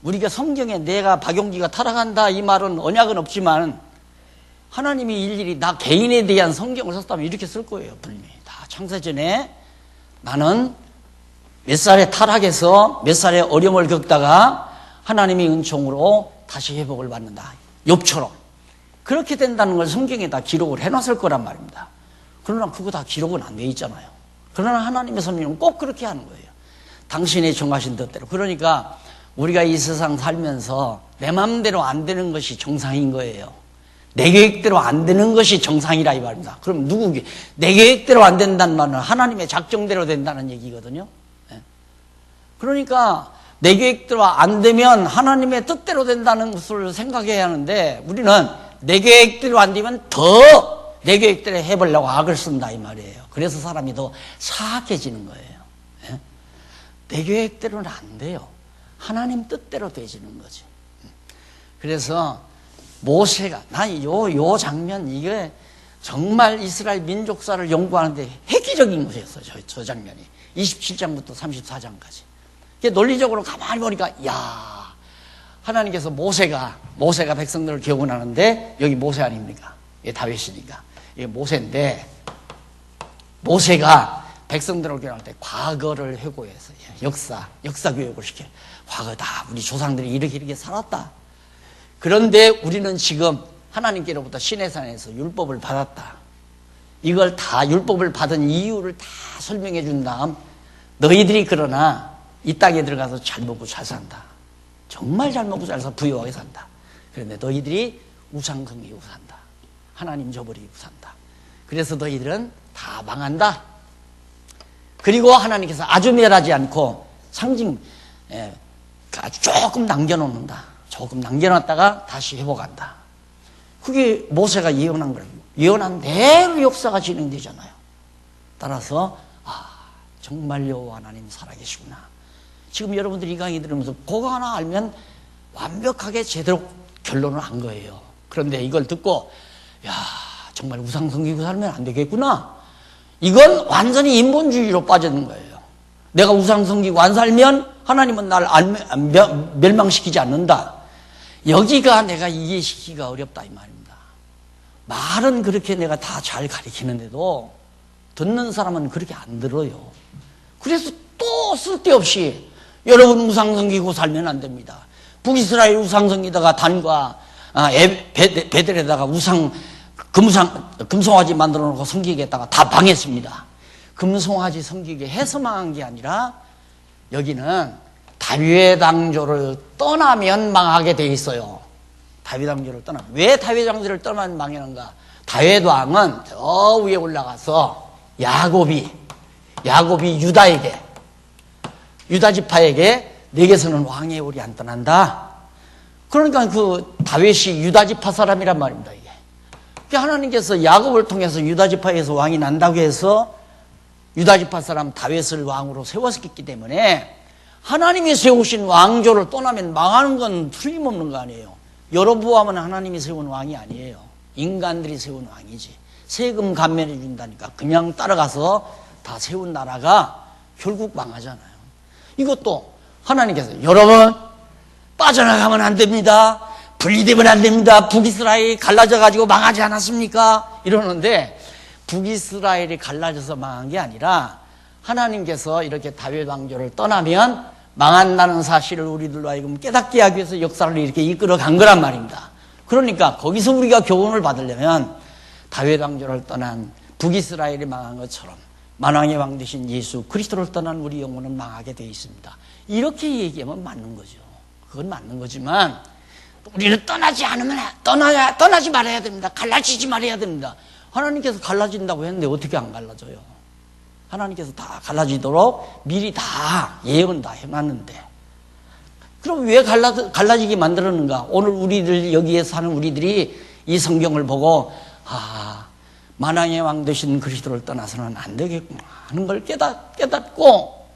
우리가 성경에 내가 박용기가 타락한다 이 말은 언약은 없지만 하나님이 일일이 나 개인에 대한 성경을 썼다면 이렇게 쓸 거예요. 분명히 다 창세전에 나는 몇 살에 타락해서 몇 살에 어려움을 겪다가 하나님의 은총으로 다시 회복을 받는다. 욥처럼 그렇게 된다는 걸 성경에 다 기록을 해놨을 거란 말입니다. 그러나 그거 다 기록은 안 돼 있잖아요. 그러나 하나님의 섭리는 꼭 그렇게 하는 거예요. 당신의 정하신 뜻대로. 그러니까 우리가 이 세상 살면서 내 마음대로 안 되는 것이 정상인 거예요. 내 계획대로 안 되는 것이 정상이라 이 말입니다. 그럼 내 계획대로 안 된다는 말은 하나님의 작정대로 된다는 얘기거든요. 그러니까 내 계획대로 안 되면 하나님의 뜻대로 된다는 것을 생각해야 하는데 우리는 내 계획대로 안 되면 더 내 계획대로 해보려고 악을 쓴다 이 말이에요. 그래서 사람이 더 사악해지는 거예요. 내 계획대로는 안 돼요. 하나님 뜻대로 되지는 거지. 그래서 모세가 난 요 장면 이게 정말 이스라엘 민족사를 연구하는데 획기적인 것이었어요. 저 장면이 27장부터 34장까지. 논리적으로 가만히 보니까 야 하나님께서 모세가 백성들을 교훈하는데 여기 모세 아닙니까? 이게 다윗이니까 이게 모세인데 모세가 백성들을 교훈할 때 과거를 회고해서 역사 교육을 시켜. 과거다 우리 조상들이 이렇게 살았다. 그런데 우리는 지금 하나님께로부터 시내산에서 율법을 받았다. 이걸 다 율법을 받은 이유를 다 설명해 준 다음 너희들이 그러나 이 땅에 들어가서 잘 먹고 잘 산다. 정말 잘 먹고 잘 살아 부유하게 산다. 그런데 너희들이 우상 섬기고 산다. 하나님 저버리고 산다. 그래서 너희들은 다 망한다. 그리고 하나님께서 아주 멸하지 않고 아주 조금 남겨놓는다. 조금 남겨놨다가 다시 회복한다. 그게 모세가 예언한 거예요. 예언한 대로 역사가 진행되잖아요. 따라서 정말 여호와 하나님 살아계시구나. 지금 여러분들이 이 강의 들으면서 그거 하나 알면 완벽하게 제대로 결론을 한 거예요. 그런데 이걸 듣고 정말 우상 섬기고 살면 안 되겠구나. 이건 완전히 인본주의로 빠지는 거예요. 내가 우상 섬기고 안 살면 하나님은 날 멸망시키지 않는다. 여기가 내가 이해시키기가 어렵다 이 말입니다. 말은 그렇게 내가 다 잘 가르치는데도 듣는 사람은 그렇게 안 들어요. 그래서 또 쓸데없이 여러분 우상 섬기고 살면 안 됩니다. 북이스라엘 우상 섬기다가 단과 베델에다가 금송아지 만들어 놓고 섬기겠다가 다 망했습니다. 금송아지 섬기게 해서 망한 게 아니라 여기는 다윗 왕조를 떠나면 망하게 돼 있어요. 다윗 왕조를 떠나면. 왜 다윗 왕조를 떠나면 망하는가? 다윗 왕은 저 위에 올라가서 야곱이 유다 지파에게 내게서는 왕의 올이 안 떠난다. 그러니까 그 다윗이 유다지파 사람이란 말입니다, 이게. 그러니까 하나님께서 야곱을 통해서 유다지파에서 왕이 난다고 해서 유다지파 사람 다윗을 왕으로 세웠기 때문에 하나님이 세우신 왕조를 떠나면 망하는 건 틀림없는 거 아니에요. 여로보암은 하나님이 세운 왕이 아니에요. 인간들이 세운 왕이지. 세금 감면해 준다니까 그냥 따라가서 다 세운 나라가 결국 망하잖아요. 이것도 하나님께서 여러분 빠져나가면 안 됩니다. 분리되면 안 됩니다. 북이스라엘이 갈라져가지고 망하지 않았습니까? 이러는데 북이스라엘이 갈라져서 망한 게 아니라 하나님께서 이렇게 다윗 왕조를 떠나면 망한다는 사실을 우리들로 하여금 깨닫게 하기 위해서 역사를 이렇게 이끌어 간 거란 말입니다. 그러니까 거기서 우리가 교훈을 받으려면 다윗 왕조를 떠난 북이스라엘이 망한 것처럼 만왕의 왕 되신 예수 그리스도를 떠난 우리 영혼은 망하게 되어 있습니다. 이렇게 얘기하면 맞는 거죠. 그건 맞는 거지만 우리는 떠나지 말아야 됩니다. 갈라지지 말아야 됩니다. 하나님께서 갈라진다고 했는데 어떻게 안 갈라져요? 하나님께서 다 갈라지도록 미리 다 예언 다 해놨는데 그럼 왜 갈라지게 만들었는가? 오늘 우리들 여기에 사는 우리들이 이 성경을 보고 만왕의 왕 되신 그리스도를 떠나서는 안 되겠구나 하는 걸 깨닫고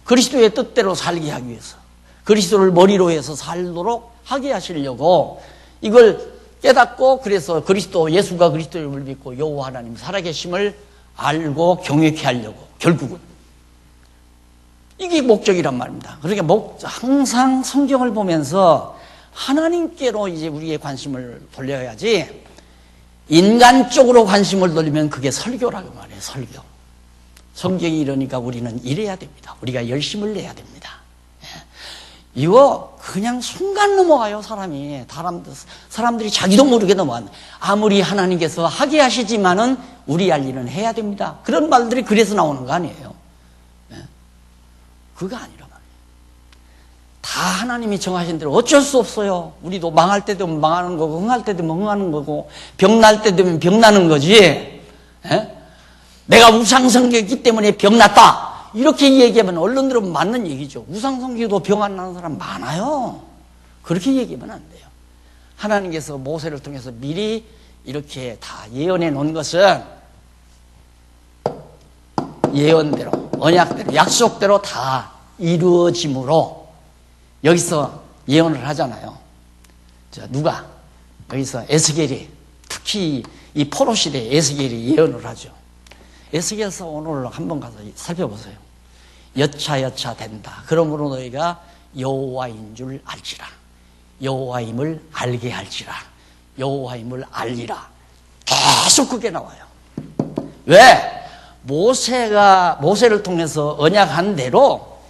그리스도의 뜻대로 살게 하기 위해서 그리스도를 머리로 해서 살도록 하게 하시려고 이걸 깨닫고 그래서 예수가 그리스도를 믿고 여호와 하나님 살아계심을 알고 경외케 하려고 결국은 이게 목적이란 말입니다. 그러니까 항상 성경을 보면서 하나님께로 이제 우리의 관심을 돌려야지 인간 쪽으로 관심을 돌리면 그게 설교라고 말해요. 설교. 성경이 이러니까 우리는 이래야 됩니다. 우리가 열심을 내야 됩니다. 이거 그냥 순간 넘어가요. 사람들이 자기도 모르게 넘어가요. 아무리 하나님께서 하게 하시지만은 우리 할 일은 해야 됩니다. 그런 말들이 그래서 나오는 거 아니에요. 그거 아니라 말이에요. 다 하나님이 정하신 대로 어쩔 수 없어요. 우리도 망할 때 되면 망하는 거고 흥할 때 되면 흥하는 거고 병날 때 되면 병나는 거지. 내가 우상성교했기 때문에 병났다. 이렇게 얘기하면 언론들은 맞는 얘기죠. 우상성교도 병 안 나는 사람 많아요. 그렇게 얘기하면 안 돼요. 하나님께서 모세를 통해서 미리 이렇게 다 예언해 놓은 것은 예언대로, 언약대로, 약속대로 다 이루어짐으로 여기서 예언을 하잖아요. 누가? 여기서 에스겔이 특히 이 포로 시대에 에스겔이 예언을 하죠. 에스겔서 오늘 한번 가서 살펴보세요. 여차 된다. 그러므로 너희가 여호와인 줄 알지라. 여호와임을 알게 할지라. 여호와임을 알리라. 계속 그게 나와요. 왜? 모세를 통해서 언약한 대로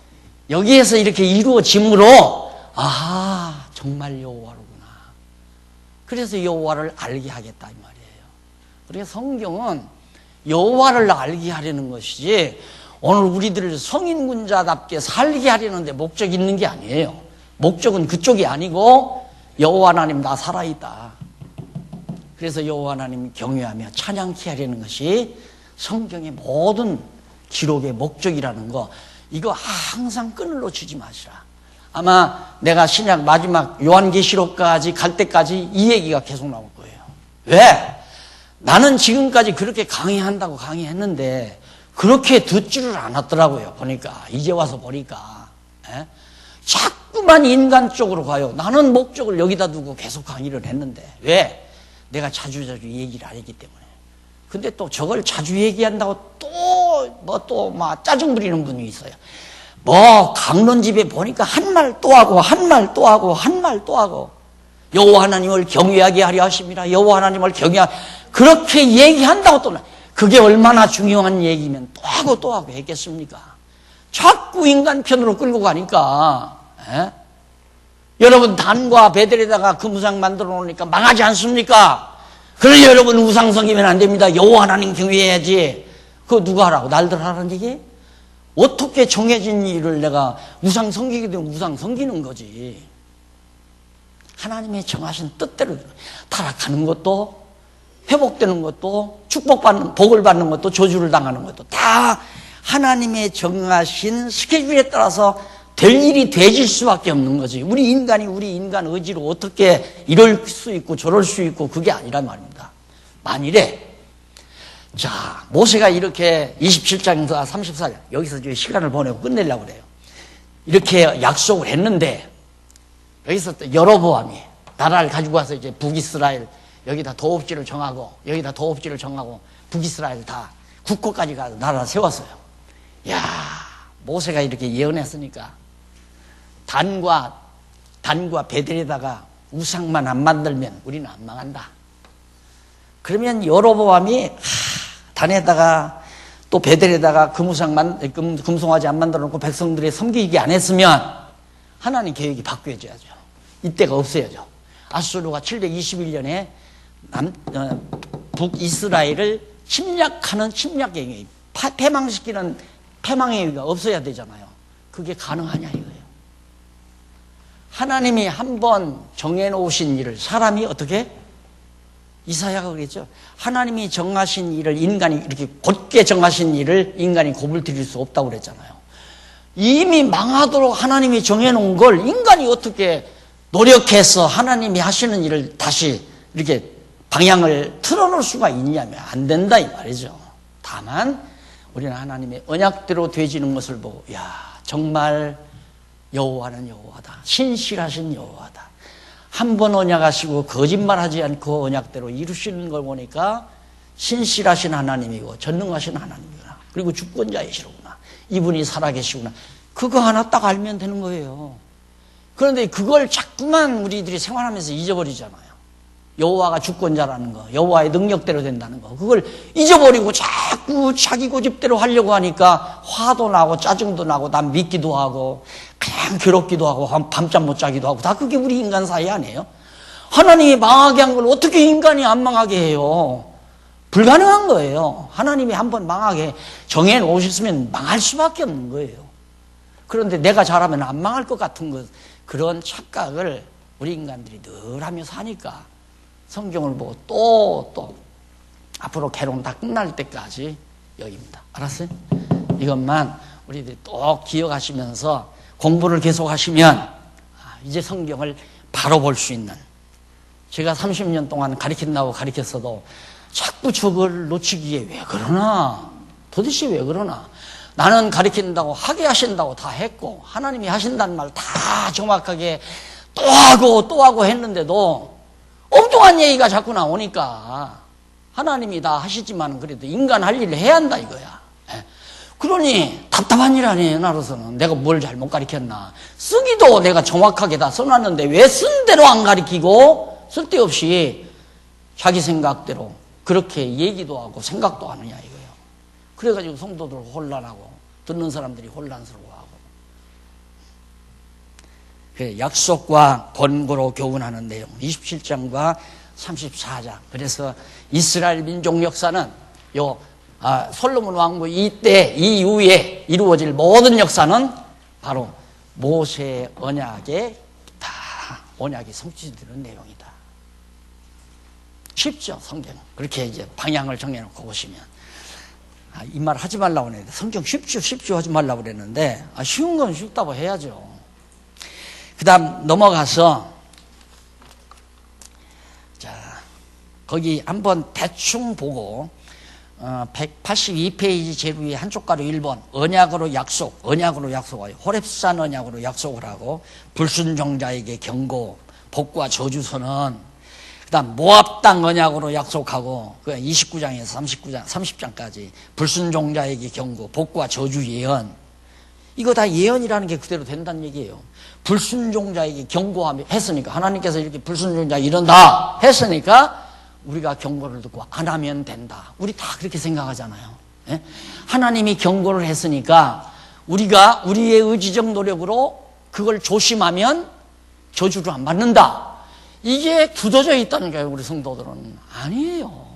여기에서 이렇게 이루어짐으로 정말 여호와로구나. 그래서 여호와를 알게 하겠다 이 말이에요. 그러니까 성경은 여호와를 알게 하려는 것이지 오늘 우리들을 성인군자답게 살게 하려는 데 목적이 있는 게 아니에요. 목적은 그쪽이 아니고 여호와 하나님 나 살아있다. 그래서 여호와 하나님 경외하며 찬양케 하려는 것이 성경의 모든 기록의 목적이라는 거, 이거 항상 끈을 놓치지 마시라. 아마 내가 신약 마지막 요한계시록까지 갈 때까지 이 얘기가 계속 나올 거예요. 왜? 나는 지금까지 그렇게 강의한다고 강의했는데 그렇게 듣지를 않았더라고요. 이제 와서 보니까 자꾸만 인간 쪽으로 가요. 나는 목적을 여기다 두고 계속 강의를 했는데 왜? 내가 자주자주 얘기를 안 했기 때문에. 근데 또 저걸 자주 얘기한다고 또 짜증 부리는 분이 있어요. 강론집에 보니까 한 말 또 하고 한 말 또 하고 여호와 하나님을 경외하게 하려 하십니다. 여호와 하나님을 그렇게 얘기한다고 또 그게 얼마나 중요한 얘기면 또 하고 했겠습니까? 자꾸 인간 편으로 끌고 가니까 여러분 단과 베델에다가 금우상 만들어 놓으니까 망하지 않습니까? 그러니 여러분 우상 섬기면 안 됩니다. 여호와 하나님 경외해야지. 그거 누가 하라고? 날들 하라는 얘기? 어떻게 정해진 일을 내가 우상 섬기게 되면 우상 섬기는 거지. 하나님의 정하신 뜻대로 타락하는 것도 회복되는 것도 복을 받는 것도 저주를 당하는 것도 다 하나님의 정하신 스케줄에 따라서 될 일이 되질 수밖에 없는 거지. 우리 인간 의지로 어떻게 이럴 수 있고 저럴 수 있고 그게 아니란 말입니다. 만일에 자, 모세가 이렇게 27장에서 34장 여기서 이제 시간을 보내고 끝내려고 그래요. 이렇게 약속을 했는데 여기서 또 여로보암이 나라를 가지고 와서 이제 북이스라엘 여기다 도읍지를 정하고 여기다 도읍지를 정하고 북이스라엘 다 국고까지 가서 나라를 세웠어요. 야, 모세가 이렇게 예언했으니까 단과 베델에다가 우상만 안 만들면 우리는 안 망한다. 그러면 여로보암이 단에다가 또 베델에다가 금송아지 안 만들어 놓고 백성들이 섬기게 안 했으면 하나님 계획이 바뀌어져야죠. 이때가 없어야죠. 아수르가 721년에 북이스라엘을 침략하는 침략행위, 패망시키는 패망행위가 없어야 되잖아요. 그게 가능하냐 이거예요. 하나님이 한번 정해놓으신 일을 사람이 어떻게? 이사야가 그랬죠. 하나님이 정하신 일을 인간이 이렇게 곧게 정하신 일을 인간이 고불들일 수 없다고 그랬잖아요. 이미 망하도록 하나님이 정해놓은 걸 인간이 어떻게 노력해서 하나님이 하시는 일을 다시 이렇게 방향을 틀어놓을 수가 있냐면 안 된다 이 말이죠. 다만 우리는 하나님의 언약대로 되어지는 것을 보고 야, 정말 여호와는 여호와다. 신실하신 여호와다. 한 번 언약하시고 거짓말하지 않고 언약대로 이루시는 걸 보니까 신실하신 하나님이고 전능하신 하나님이구나. 그리고 주권자이시구나. 이분이 살아계시구나. 그거 하나 딱 알면 되는 거예요. 그런데 그걸 자꾸만 우리들이 생활하면서 잊어버리잖아요. 여호와가 주권자라는 거, 여호와의 능력대로 된다는 거, 그걸 잊어버리고 자꾸 자기 고집대로 하려고 하니까 화도 나고 짜증도 나고 남 믿기도 하고 그냥 괴롭기도 하고 밤잠 못 자기도 하고 다 그게 우리 인간 사이 아니에요? 하나님이 망하게 한 걸 어떻게 인간이 안 망하게 해요? 불가능한 거예요. 하나님이 한번 망하게 정해놓으셨으면 망할 수밖에 없는 거예요. 그런데 내가 잘하면 안 망할 것 같은 그런 착각을 우리 인간들이 늘 하며 사니까 성경을 보고 또 앞으로 개론 다 끝날 때까지 여기입니다. 알았어요? 이것만 우리들이 또 기억하시면서 공부를 계속 하시면 이제 성경을 바로 볼 수 있는, 제가 30년 동안 가르친다고 가르쳤어도 자꾸 저걸 놓치기에 왜 그러나, 도대체 왜 그러나, 나는 가르친다고 하게 하신다고 다 했고 하나님이 하신다는 말 다 정확하게 또 하고 했는데도 엉뚱한 얘기가 자꾸 나오니까 하나님이 다 하시지만 그래도 인간 할 일을 해야 한다 이거야. 그러니 답답한 일 아니에요. 나로서는 내가 뭘 잘못 가르쳤나. 쓰기도 내가 정확하게 다 써놨는데 왜 쓴 대로 안 가르치고 쓸데없이 자기 생각대로 그렇게 얘기도 하고 생각도 하느냐 이거예요. 그래가지고 성도들 혼란하고 듣는 사람들이 혼란스러워하고. 약속과 권고로 교훈하는 내용 27장과 34장. 그래서 이스라엘 민족 역사는 솔로몬 왕국 이때 이후에 이루어질 모든 역사는 바로 모세의 언약에 다 언약이 성취되는 내용이다. 쉽죠, 성경. 그렇게 이제 방향을 정해놓고 보시면. 이 말 하지 말라고 그랬는데, 성경 쉽죠 하지 말라고 그랬는데, 쉬운 건 쉽다고 해야죠. 그 다음 넘어가서, 자, 거기 한번 대충 보고, 182페이지 제일 위에 한쪽 가로 1번, 언약으로 약속하여, 호렙산 언약으로 약속을 하고, 불순종자에게 경고, 복과 저주 선언, 그 다음 모압 땅 언약으로 약속하고 29장에서 30장까지 불순종자에게 경고, 복과 저주 예언. 이거 다 예언이라는 게 그대로 된다는 얘기예요. 불순종자에게 경고했으니까, 하나님께서 이렇게 불순종자 이런다 했으니까 우리가 경고를 듣고 안 하면 된다. 우리 다 그렇게 생각하잖아요. 예? 하나님이 경고를 했으니까 우리가 우리의 의지적 노력으로 그걸 조심하면 저주를 안 받는다. 이게 굳어져 있다는 거예요. 우리 성도들은 아니에요.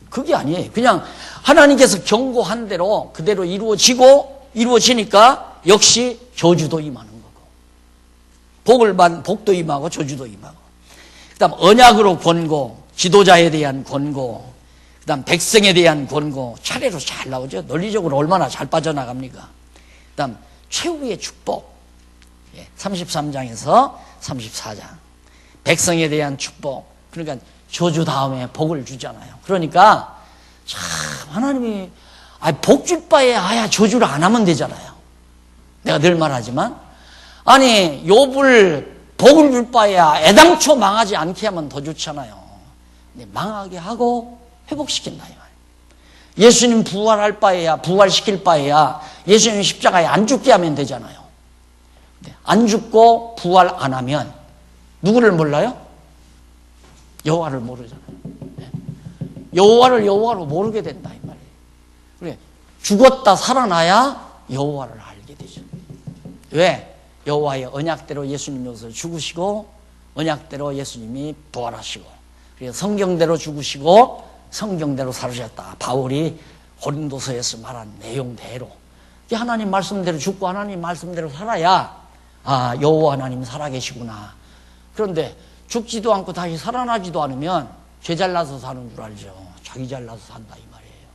그게 아니에요. 그냥 하나님께서 경고한 대로 그대로 이루어지니까 역시 저주도 임하는 거고, 복도 임하고 저주도 임하고. 그 다음 언약으로 권고, 지도자에 대한 권고, 그 다음 백성에 대한 권고, 차례로 잘 나오죠. 논리적으로 얼마나 잘 빠져나갑니까. 그 다음 최후의 축복. 33장에서 34장. 백성에 대한 축복. 그러니까 저주 다음에 복을 주잖아요. 그러니까 참 하나님이 복 줄 바에 아야 저주를 안 하면 되잖아요. 내가 늘 말하지만 아니 욥을 복을 줄 바에야 애당초 망하지 않게 하면 더 좋잖아요. 망하게 하고 회복시킨다 이 말이에요. 예수님 부활할 바에야 부활시킬 바에야 예수님 십자가에 안 죽게 하면 되잖아요. 안 죽고 부활 안 하면 누구를 몰라요? 여호와를 모르잖아요. 여호와를 여호와로 모르게 된다 이 말이에요. 그래 죽었다 살아나야 여호와를 알게 되죠. 왜? 여호와의 언약대로 예수님이 오셔서 죽으시고 언약대로 예수님이 부활하시고 그래서 성경대로 죽으시고 성경대로 살으셨다. 바울이 고린도서에서 말한 내용대로 하나님 말씀대로 죽고 하나님 말씀대로 살아야 여호와 하나님 살아계시구나. 그런데 죽지도 않고 다시 살아나지도 않으면 죄 잘나서 사는 줄 알죠. 자기 잘나서 산다 이 말이에요.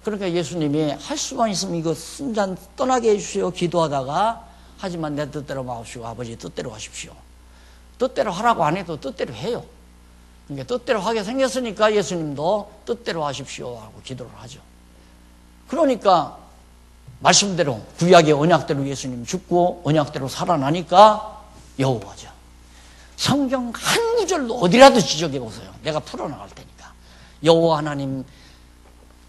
그러니까 예수님이 할 수만 있으면 이거 순잔 떠나게 해주세요 기도하다가 하지만 내 뜻대로 마옵시고 아버지 뜻대로 하십시오. 뜻대로 하라고 안 해도 뜻대로 해요. 그러니까 뜻대로 하게 생겼으니까 예수님도 뜻대로 하십시오 하고 기도를 하죠. 그러니까 말씀대로 구약의 언약대로 예수님 죽고 언약대로 살아나니까 여호와죠. 성경 한 구절로 어디라도 지적해 보세요. 내가 풀어나갈 테니까. 여호와 하나님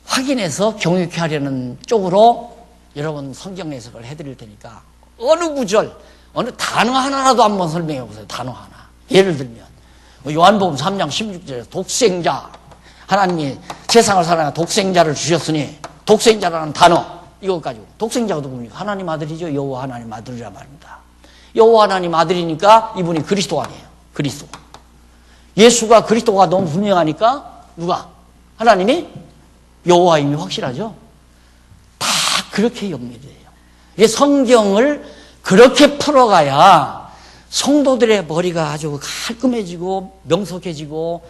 확인해서 경유케 하려는 쪽으로 여러분 성경 해석을 해드릴 테니까 어느 구절, 어느 단어 하나라도 한번 설명해 보세요. 단어 하나. 예를 들면 요한복음 3장 16절에 독생자, 하나님이 세상을 사랑하여 독생자를 주셨으니 독생자라는 단어 이것 가지고 독생자가 누굽니까? 하나님 아들이죠. 여호와 하나님 아들이라 말입니다. 여호와 하나님 아들이니까 이분이 그리스도 아니에요. 그리스도. 예수가 그리스도가 너무 분명하니까 누가? 하나님이 여호와임이 확실하죠. 다 그렇게 연결돼요. 이게 성경을 그렇게 풀어가야 성도들의 머리가 아주 깔끔해지고 명석해지고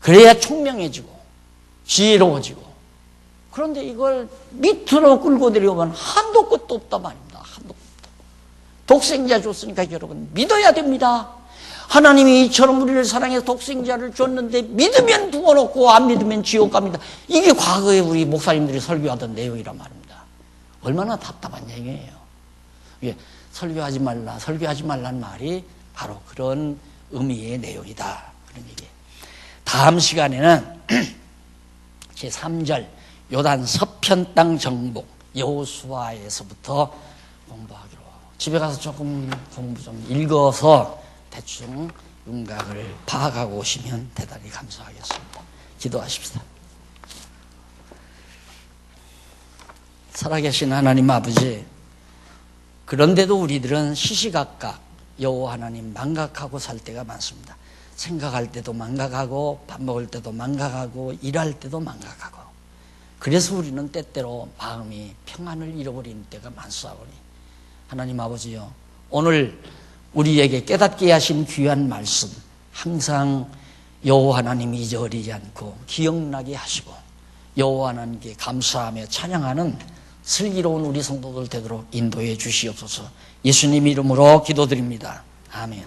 그래야 총명해지고 지혜로워지고. 그런데 이걸 밑으로 끌고 내려오면 한도 끝도 없단 말입니다. 한도 끝도. 독생자 줬으니까 여러분 믿어야 됩니다. 하나님이 이처럼 우리를 사랑해서 독생자를 줬는데 믿으면 구원 얻고 안 믿으면 지옥 갑니다. 이게 과거에 우리 목사님들이 설교하던 내용이란 말입니다. 얼마나 답답한 얘기예요. 이게 설교하지 말라, 설교하지 말라는 말이 바로 그런 의미의 내용이다. 그런 얘기예요. 다음 시간에는 제3절 요단 서편 땅 정복 여호수아에서부터 공부하기로. 집에 가서 조금 공부 좀 읽어서 대충 윤곽을 파악하고 오시면 대단히 감사하겠습니다. 기도하십시다. 살아계신 하나님 아버지, 그런데도 우리들은 시시각각 여호와 하나님 망각하고 살 때가 많습니다. 생각할 때도 망각하고 밥 먹을 때도 망각하고 일할 때도 망각하고. 그래서 우리는 때때로 마음이 평안을 잃어버리는 때가 많사오니 하나님 아버지요, 오늘 우리에게 깨닫게 하신 귀한 말씀 항상 여호와 하나님 잊어버리지 않고 기억나게 하시고 여호와 하나님께 감사하며 찬양하는 슬기로운 우리 성도들 되도록 인도해 주시옵소서. 예수님 이름으로 기도드립니다. 아멘.